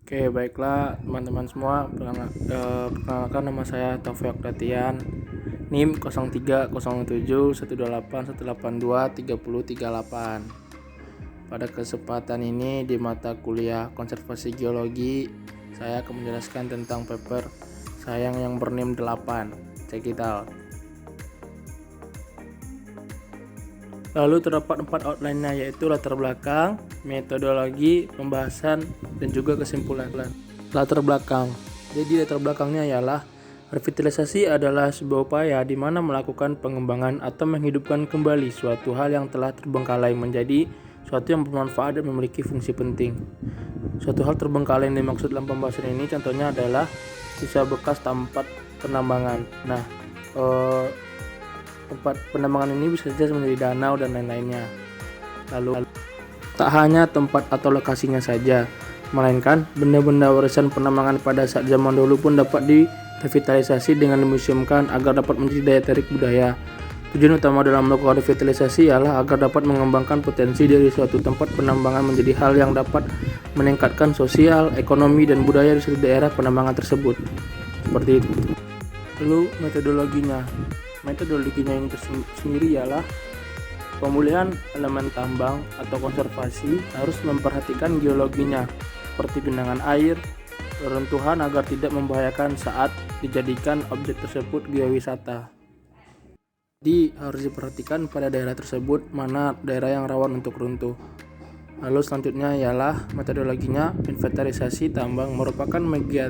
Oke, baiklah teman-teman semua. Perkenalkan nama saya Taufik Datian, NIM 03071281823038. Pada kesempatan ini di mata kuliah Konservasi Geologi, saya akan menjelaskan tentang paper saya yang bernim 8. Check it out. Lalu terdapat 4 outline-nya, yaitu latar belakang, metodologi, pembahasan, dan juga kesimpulan. Latar belakang. Jadi latar belakangnya ialah revitalisasi adalah sebuah upaya di mana melakukan pengembangan atau menghidupkan kembali suatu hal yang telah terbengkalai menjadi suatu yang bermanfaat dan memiliki fungsi penting. Suatu hal terbengkalai yang dimaksud dalam pembahasan ini contohnya adalah sisa bekas tempat penambangan. Tempat penambangan ini bisa saja menjadi danau dan lain-lainnya. Lalu tak hanya tempat atau lokasinya saja, melainkan benda-benda warisan penambangan pada saat zaman dahulu pun dapat direvitalisasi dengan dimuseumkan agar dapat menjadi daya tarik budaya. Tujuan utama dalam melakukan revitalisasi ialah agar dapat mengembangkan potensi dari suatu tempat penambangan menjadi hal yang dapat meningkatkan sosial, ekonomi, dan budaya di suatu daerah penambangan tersebut. Seperti itu. Lalu metodologinya ini sendiri ialah pemulihan elemen tambang atau konservasi harus memperhatikan geologinya seperti genangan air, reruntuhan agar tidak membahayakan saat dijadikan objek tersebut geowisata. Jadi harus diperhatikan pada daerah tersebut mana daerah yang rawan untuk runtuh. Lalu selanjutnya ialah metodologinya. Inventarisasi tambang merupakan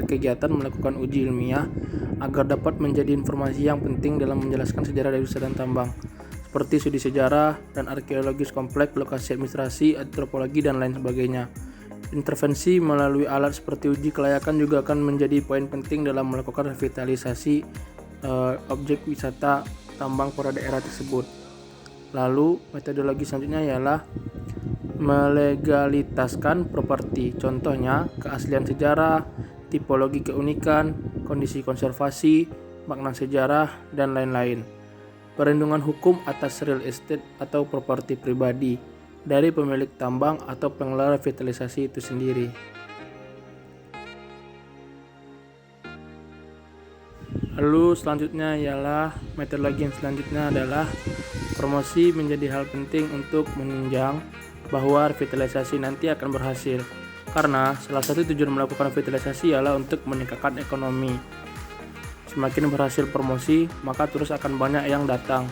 kegiatan melakukan uji ilmiah agar dapat menjadi informasi yang penting dalam menjelaskan sejarah dari usaha dan tambang, seperti studi sejarah dan arkeologis kompleks, lokasi administrasi, antropologi, dan lain sebagainya. Intervensi melalui alat seperti uji kelayakan juga akan menjadi poin penting dalam melakukan revitalisasi objek wisata tambang pada daerah tersebut. Lalu metodologi selanjutnya ialah melegalitaskan properti, contohnya keaslian sejarah, tipologi keunikan, kondisi konservasi, makna sejarah, dan lain-lain. Perlindungan hukum atas real estate atau properti pribadi dari pemilik tambang atau pengelola revitalisasi itu sendiri. Lalu selanjutnya ialah metodologi yang selanjutnya adalah promosi menjadi hal penting untuk menunjang bahwa revitalisasi nanti akan berhasil, karena salah satu tujuan melakukan revitalisasi ialah untuk meningkatkan ekonomi. Semakin berhasil promosi, maka turis akan banyak yang datang.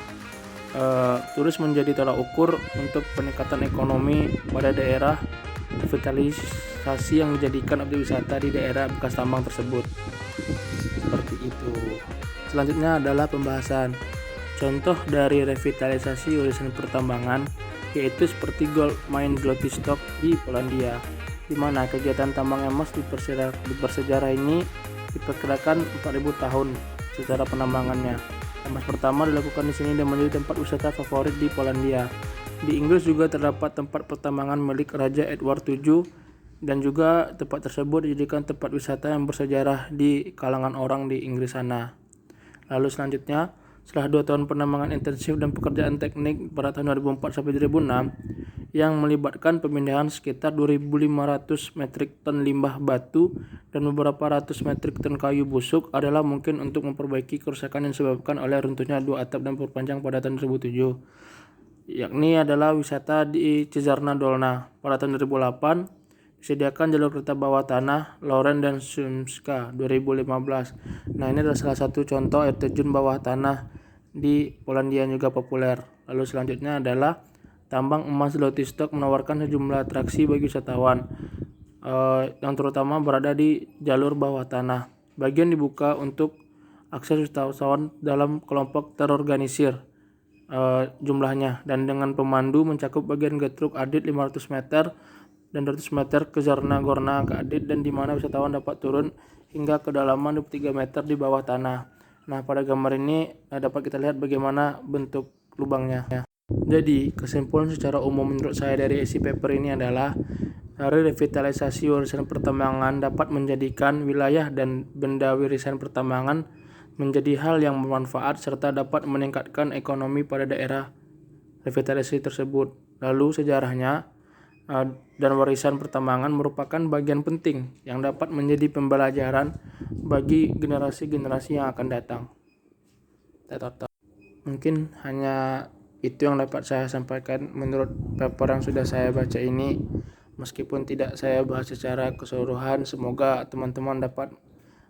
Turis menjadi tolak ukur untuk peningkatan ekonomi pada daerah revitalisasi yang dijadikan objek wisata di daerah bekas tambang tersebut. Seperti itu. Selanjutnya adalah pembahasan. Contoh dari revitalisasi warisan pertambangan yaitu seperti gold mine Glotistok di Polandia, di mana kegiatan tambang emas di bersejarah ini diperkirakan 4.000 tahun secara penambangannya. Emas pertama dilakukan di sini dan menjadi tempat wisata favorit di Polandia. Di Inggris juga terdapat tempat pertambangan milik Raja Edward VII dan juga tempat tersebut dijadikan tempat wisata yang bersejarah di kalangan orang di Inggris sana. Lalu selanjutnya, setelah 2 tahun penambangan intensif dan pekerjaan teknik pada tahun 2004 sampai 2006 yang melibatkan pemindahan sekitar 2.500 metrik ton limbah batu dan beberapa ratus metrik ton kayu busuk adalah mungkin untuk memperbaiki kerusakan yang disebabkan oleh runtuhnya 2 atap dan perpanjang pada tahun 2007, yakni adalah wisata di Cezarna Dolna. Pada tahun 2008 disediakan jalur kereta bawah tanah Loren dan Sumska 2015. Nah, ini adalah salah satu contoh air terjun bawah tanah di Polandia yang juga populer. Lalu selanjutnya adalah tambang emas Glotistok menawarkan sejumlah atraksi bagi wisatawan yang terutama berada di jalur bawah tanah. Bagian dibuka untuk akses wisatawan dalam kelompok terorganisir jumlahnya, dan dengan pemandu mencakup bagian Getruk Adit 500 meter dan 200 meter ke Zarna Gorna ke Adit, dan di mana wisatawan dapat turun hingga kedalaman 23 meter di bawah tanah. Nah, pada gambar ini dapat kita lihat bagaimana bentuk lubangnya. Jadi, kesimpulan secara umum menurut saya dari isi paper ini adalah revitalisasi warisan pertambangan dapat menjadikan wilayah dan benda warisan pertambangan menjadi hal yang bermanfaat serta dapat meningkatkan ekonomi pada daerah revitalisasi tersebut. Lalu sejarahnya, dan warisan pertambangan merupakan bagian penting yang dapat menjadi pembelajaran bagi generasi-generasi yang akan datang. Mungkin hanya itu yang dapat saya sampaikan menurut paper yang sudah saya baca ini. Meskipun tidak saya bahas secara keseluruhan, semoga teman-teman dapat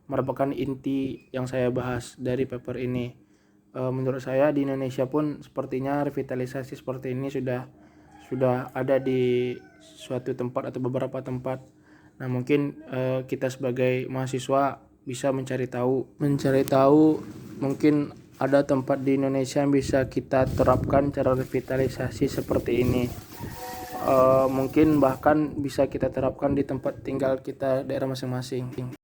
mendapatkan inti yang saya bahas dari paper ini. Menurut saya di Indonesia pun sepertinya revitalisasi seperti ini sudah ada di suatu tempat atau beberapa tempat. Nah, mungkin kita sebagai mahasiswa bisa mencari tahu mungkin ada tempat di Indonesia yang bisa kita terapkan cara revitalisasi seperti ini. Mungkin bahkan bisa kita terapkan di tempat tinggal kita daerah masing-masing.